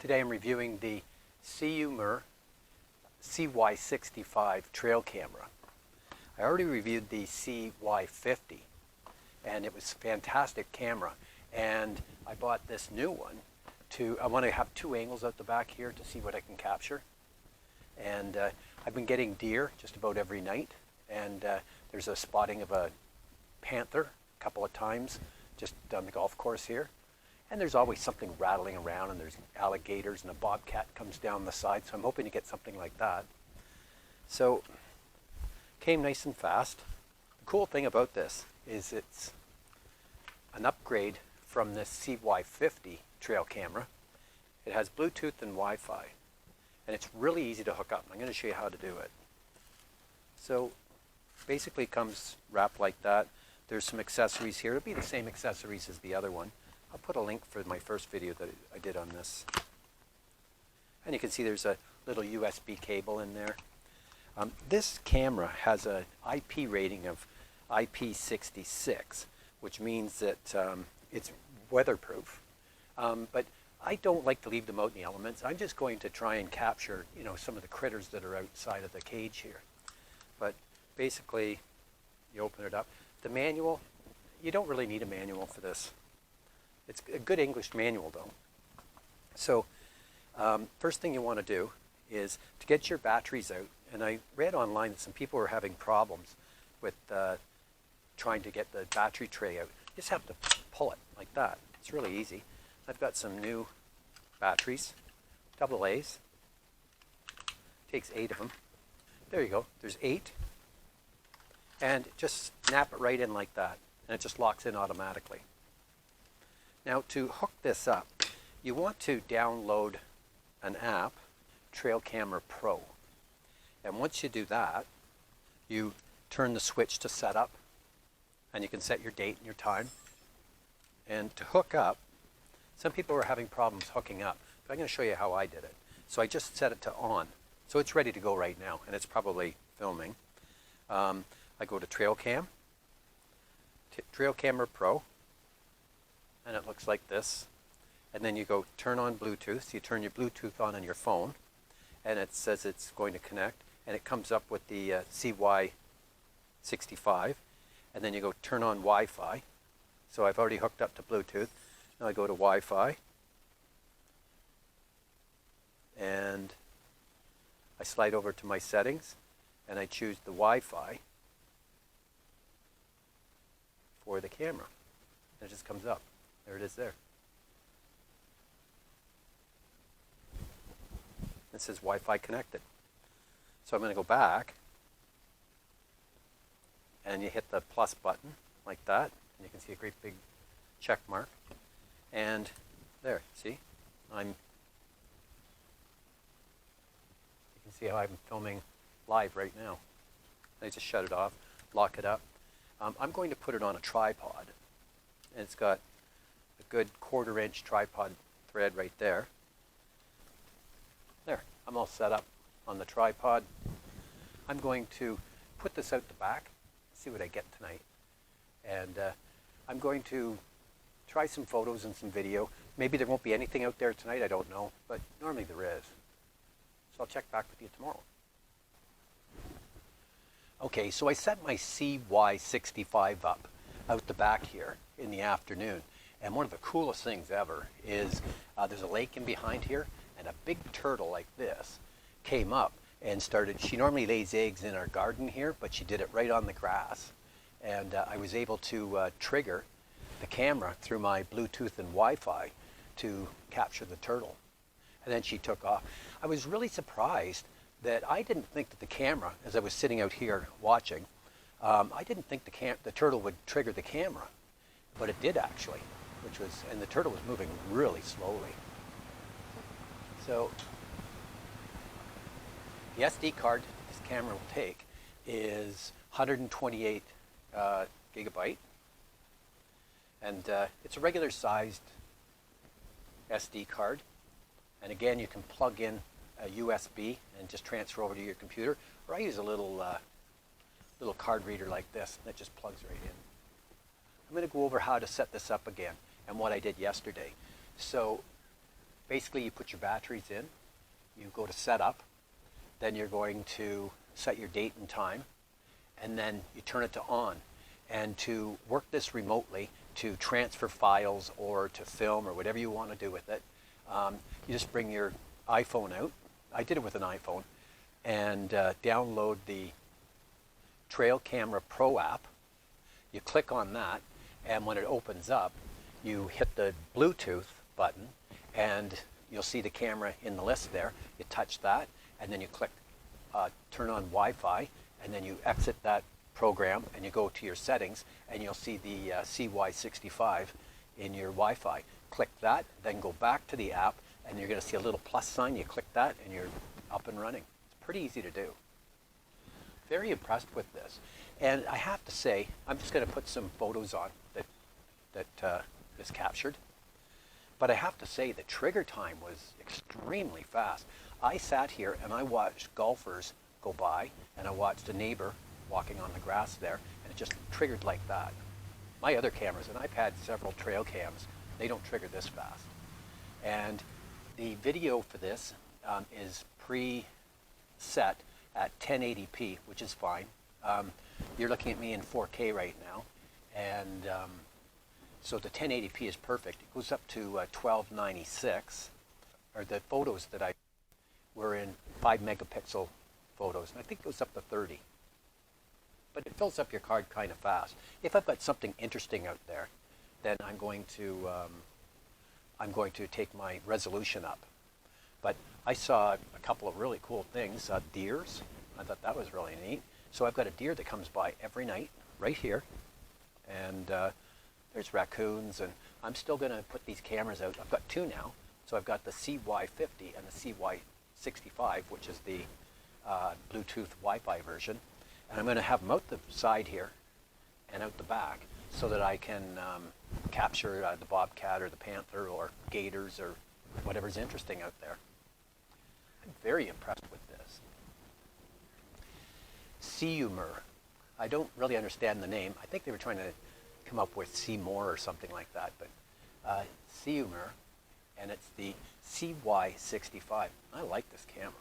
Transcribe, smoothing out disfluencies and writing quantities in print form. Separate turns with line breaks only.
Today I'm reviewing the Ceyomur cy65 trail camera. I already reviewed the cy50 and it was a fantastic camera, and I bought this new one I want to have two angles out the back here to see what I can capture. And I've been getting deer just about every night, and there's a spotting of a panther a couple of times just on the golf course here. And there's always something rattling around, and there's alligators, and a bobcat comes down the side, so I'm hoping to get something like that. So, came nice and fast. The cool thing about this is it's an upgrade from this cy50 trail camera. It has Bluetooth and Wi-Fi, and it's really easy to hook up. I'm going to show you how to do it. So, basically it comes wrapped like that. There's some accessories here. It'll be the same accessories as the other one. I'll put a link for my first video that I did on this. And you can see there's a little USB cable in there. This camera has an IP rating of ip66, which means that it's weatherproof. But I don't like to leave them out in the elements. I'm just going to try and capture, some of the critters that are outside of the cage here. But basically, you open it up. The manual, you don't really need a manual for this. It's a good English manual, though. So first thing you want to do is to get your batteries out. And I read online that some people were having problems with trying to get the battery tray out. You just have to pull it like that. It's really easy. I've got some new batteries, AA's. Takes 8 of them. There you go. There's 8. And just snap it right in like that. And it just locks in automatically. Now, to hook this up, you want to download an app, Trail Camera Pro. And once you do that, you turn the switch to setup, and you can set your date and your time. And to hook up, some people are having problems hooking up, but I'm going to show you how I did it. So I just set it to on. So it's ready to go right now, and it's probably filming. I go to Trail Camera Pro. And it looks like this. And then you go turn on Bluetooth. So you turn your Bluetooth on your phone, and it says it's going to connect, and it comes up with the cy65. And then you go turn on Wi-Fi. So I've already hooked up to Bluetooth. Now I go to Wi-Fi, and I slide over to my settings, and I choose the Wi-Fi for the camera. And it just comes up. There it is there. It says Wi-Fi connected. So I'm going to go back, and you hit the plus button like that, and you can see a great big check mark. And there, see? You can see how I'm filming live right now. I just shut it off, lock it up. I'm going to put it on a tripod, and it's got a good 1/4 inch tripod thread right there. There, I'm all set up on the tripod. I'm going to put this out the back, see what I get tonight. And I'm going to try some photos and some video. Maybe there won't be anything out there tonight, I don't know, but normally there is. So I'll check back with you tomorrow. Okay, so I set my cy65 up out the back here in the afternoon. And one of the coolest things ever is there's a lake in behind here, and a big turtle like this came up and started. She normally lays eggs in our garden here, but she did it right on the grass. And I was able to trigger the camera through my Bluetooth and Wi-Fi to capture the turtle. And then she took off. I was really surprised that I didn't think that the camera, as I was sitting out here watching, I didn't think the turtle would trigger the camera, but it did actually. And the turtle was moving really slowly. So the SD card this camera will take is 128 gigabyte, and it's a regular sized SD card. And again, you can plug in a USB and just transfer over to your computer, or I use a little card reader like this that just plugs right in. I'm going to go over how to set this up again and what I did yesterday. So basically you put your batteries in, you go to setup, then you're going to set your date and time, and then you turn it to on. And to work this remotely, to transfer files or to film or whatever you want to do with it, you just bring your iPhone out. I did it with an iPhone, and download the Trail Camera Pro app. You click on that, and when it opens up, you hit the Bluetooth button, and you'll see the camera in the list there. You touch that, and then you click turn on Wi-Fi, and then you exit that program, and you go to your settings, and you'll see the cy65 in your Wi-Fi. Click that, then go back to the app, and you're going to see a little plus sign. You click that, and you're up and running. It's pretty easy to do. Very impressed with this. And I have to say, I'm just going to put some photos on that is captured. But I have to say, the trigger time was extremely fast. I sat here and I watched golfers go by, and I watched a neighbor walking on the grass there, and it just triggered like that. My other cameras, and I've had several trail cams, they don't trigger this fast. And the video for this is pre-set at 1080p, which is fine. You're looking at me in 4K right now, and so the 1080p is perfect. It goes up to 1296, or the photos that I were in 5 megapixel photos, and I think it goes up to 30. But it fills up your card kind of fast. If I've got something interesting out there, then I'm going to take my resolution up. But I saw a couple of really cool things, deers. I thought that was really neat. So I've got a deer that comes by every night, right here, and there's raccoons, and I'm still going to put these cameras out. I've got two now. So I've got the cy50 and the cy65, which is the Bluetooth Wi-Fi version. And I'm going to have them out the side here and out the back so that I can capture the bobcat or the panther or gators or whatever's interesting out there. I'm very impressed with this. Ceyomur. I don't really understand the name. I think they were trying to come up with Seymour or something like that, but Ceyomur, and it's the cy65. I like this camera.